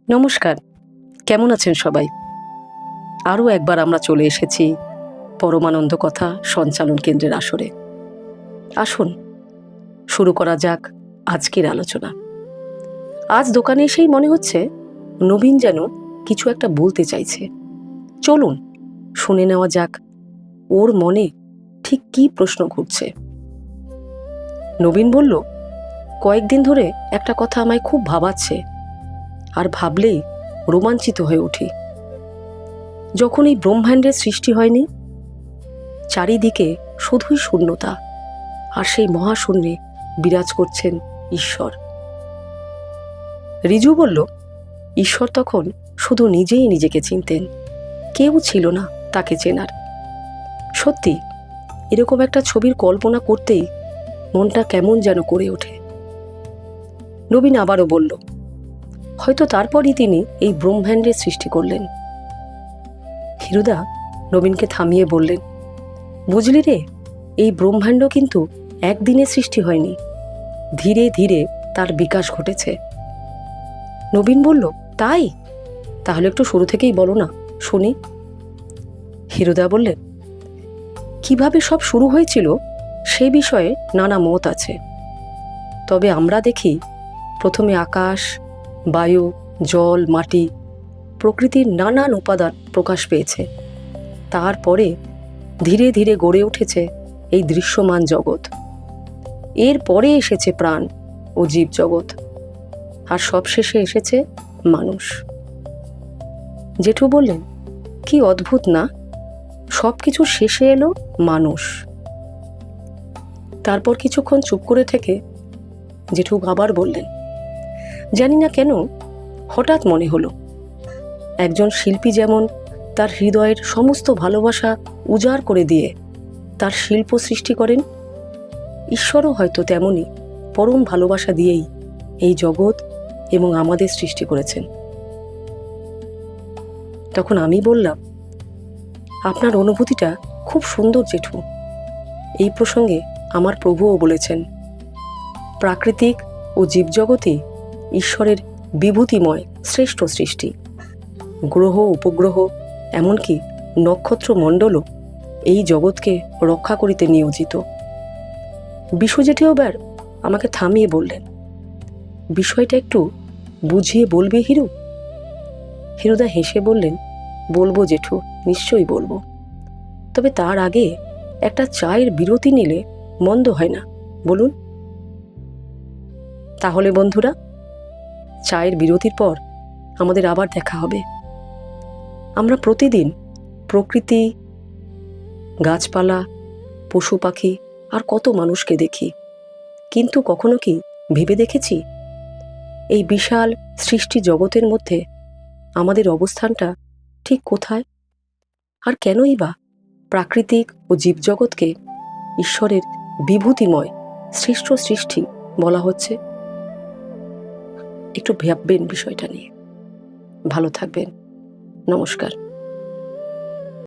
নমস্কার, কেমন আছেন সবাই? আরও একবার আমরা চলে এসেছি পরমানন্দ কথা সঞ্চালন কেন্দ্রের আসরে। আসুন শুরু করা যাক আজকের আলোচনা। আজ দোকানে এসেই মনে হচ্ছে নবীন যেন কিছু একটা বলতে চাইছে। চলুন শুনে নেওয়া যাক ওর মনে ঠিক কী প্রশ্ন ঘুরছে। নবীন বলল, কয়েকদিন ধরে একটা কথা আমায় খুব ভাবাচ্ছে, আর ভাবলেই রোমাঞ্চিত হয়ে উঠি। যখন এই ব্রহ্মাণ্ডের সৃষ্টি হয়নি, চারিদিকে শুধুই শূন্যতা, আর সেই মহাশূন্যে বিরাজ করছেন ঈশ্বর। রিজু বলল, ঈশ্বর তখন শুধু নিজেই নিজেকে চিনতেন, কেউ ছিল না তাকে চেনার। সত্যি এরকম একটা ছবির কল্পনা করতেই মনটা কেমন যেন করে ওঠে। নবীন আবারও বলল, হয়তো তারপরই তিনি এই ব্রহ্মাণ্ডের সৃষ্টি করলেন। হিরুদা নবীনকে থামিয়ে বললেন, বুঝলি রে, এই ব্রহ্মাণ্ড কিন্তু একদিনে সৃষ্টি হয়নি, ধীরে ধীরে তার বিকাশ ঘটেছে। নবীন বলল, তাই? তাহলে একটু শুরু থেকেই বলো না, শুনি। হিরুদা বললেন, কিভাবে সব শুরু হয়েছিল সে বিষয়ে নানা মত আছে। তবে আমরা দেখি প্রথমে আকাশ, বায়ু, জল, মাটি, প্রকৃতির নানান উপাদান প্রকাশ পেয়েছে। তারপরে ধীরে ধীরে গড়ে উঠেছে এই দৃশ্যমান জগৎ। এর পরে এসেছে প্রাণ ও জীব জগৎ, আর সবশেষে এসেছে মানুষ। জেঠু বললেন, কি অদ্ভুত না, সব কিছু শেষে এলো মানুষ। তারপর কিছুক্ষণ চুপ করে থেকে জেঠু আবার বললেন, জানি না কেন হঠাৎ মনে হলো, একজন শিল্পী যেমন তার হৃদয়ের সমস্ত ভালোবাসা উজাড় করে দিয়ে তার শিল্প সৃষ্টি করেন, ঈশ্বরও হয়তো তেমনই পরম ভালোবাসা দিয়েই এই জগৎ এবং আমাদের সৃষ্টি করেছেন। তখন আমি বললাম, আপনার অনুভূতিটা খুব সুন্দর জেঠু। এই প্রসঙ্গে আমার প্রভুও বলেছেন, প্রাকৃতিক ও জীবজগতই ঈশ্বরের বিভূতিময় শ্রেষ্ঠ সৃষ্টি। গ্রহ, উপগ্রহ, এমনকি নক্ষত্রমণ্ডলও এই জগৎকে রক্ষা করিতে নিয়োজিত। বিশ্বজেঠিও আমাকে থামিয়ে বললেন, বিষয়টা একটু বুঝিয়ে বলবে হিরু? হিরুদা হেসে বললেন, বলবো জেঠু, নিশ্চয়ই বলবো। তবে তার আগে একটা চায়ের বিরতি নিলে মন্দ হয় না, বলুন? তাহলে বন্ধুরা, চায়ের বিরতির পর আমাদের আবার দেখা হবে। আমরা প্রতিদিন প্রকৃতি, গাছপালা, পশু পাখি আর কত মানুষকে দেখি, কিন্তু কখনো কি ভেবে দেখেছি এই বিশাল সৃষ্টি জগতের মধ্যে আমাদের অবস্থানটা ঠিক কোথায়? আর কেনই বা প্রাকৃতিক ও জীবজগৎকে ঈশ্বরের বিভূতিময় শ্রেষ্ঠ সৃষ্টি বলা হচ্ছে? একটু ভাববেন বিষয়টা নিয়ে। ভালো থাকবেন। নমস্কার।